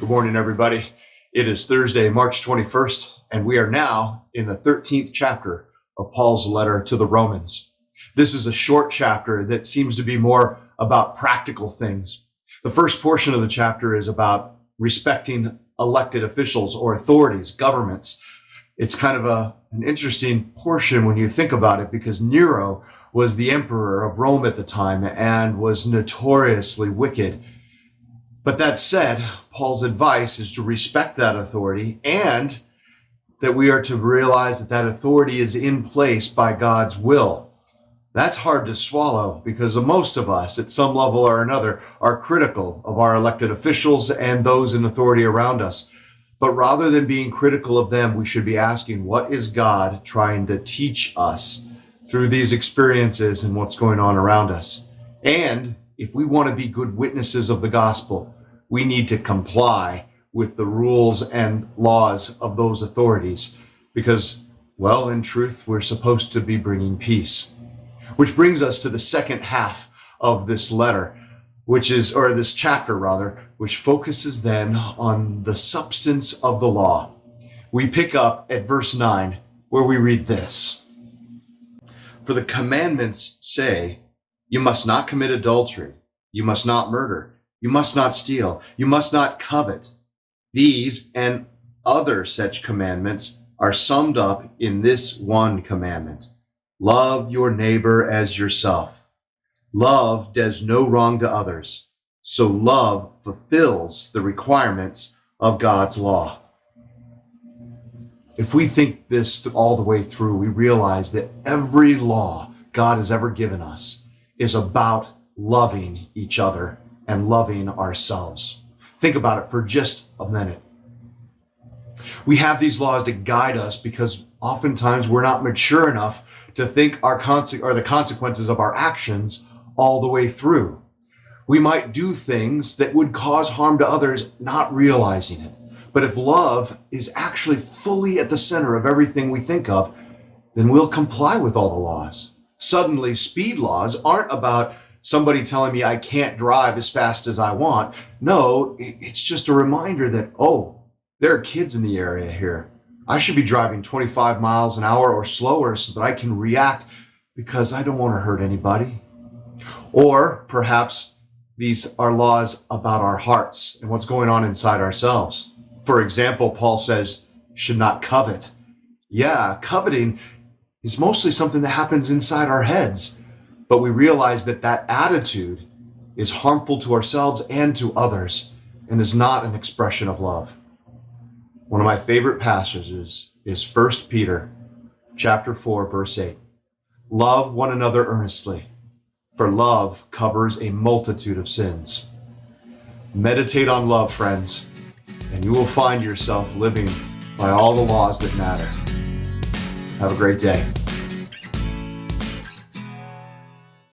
Good morning, everybody. It is Thursday, March 21st, and we are now in the 13th chapter of Paul's letter to the Romans. This is a short chapter that seems to be more about practical things. The first portion of the chapter is about respecting elected officials or authorities, governments. It's kind of an interesting portion when you think about it, because Nero was the emperor of Rome at the time and was notoriously wicked. But that said, Paul's advice is to respect that authority, and that we are to realize that that authority is in place by God's will. That's hard to swallow because most of us, at some level or another, are critical of our elected officials and those in authority around us. But rather than being critical of them, we should be asking, what is God trying to teach us through these experiences and what's going on around us? And if we want to be good witnesses of the gospel, we need to comply with the rules and laws of those authorities because, well, in truth, we're supposed to be bringing peace. Which brings us to the second half of this letter, this chapter rather, which focuses then on the substance of the law. We pick up at verse 9, where we read this. For the commandments say, you must not commit adultery, you must not murder, you must not steal, you must not covet. These and other such commandments are summed up in this one commandment. Love your neighbor as yourself. Love does no wrong to others, so love fulfills the requirements of God's law. If we think this all the way through, we realize that every law God has ever given us is about loving each other and loving ourselves. Think about it for just a minute. We have these laws to guide us because oftentimes we're not mature enough to think the consequences of our actions all the way through. We might do things that would cause harm to others, not realizing it. But if love is actually fully at the center of everything we think of, then we'll comply with all the laws. Suddenly, speed laws aren't about somebody telling me I can't drive as fast as I want. No, it's just a reminder that, there are kids in the area here. I should be driving 25 miles an hour or slower so that I can react because I don't want to hurt anybody. Or perhaps these are laws about our hearts and what's going on inside ourselves. For example, Paul says, you should not covet. Yeah, coveting is mostly something that happens inside our heads. But we realize that that attitude is harmful to ourselves and to others and is not an expression of love. One of my favorite passages is 1 Peter chapter 4, verse 8. Love one another earnestly, for love covers a multitude of sins. Meditate on love, friends, and you will find yourself living by all the laws that matter. Have a great day.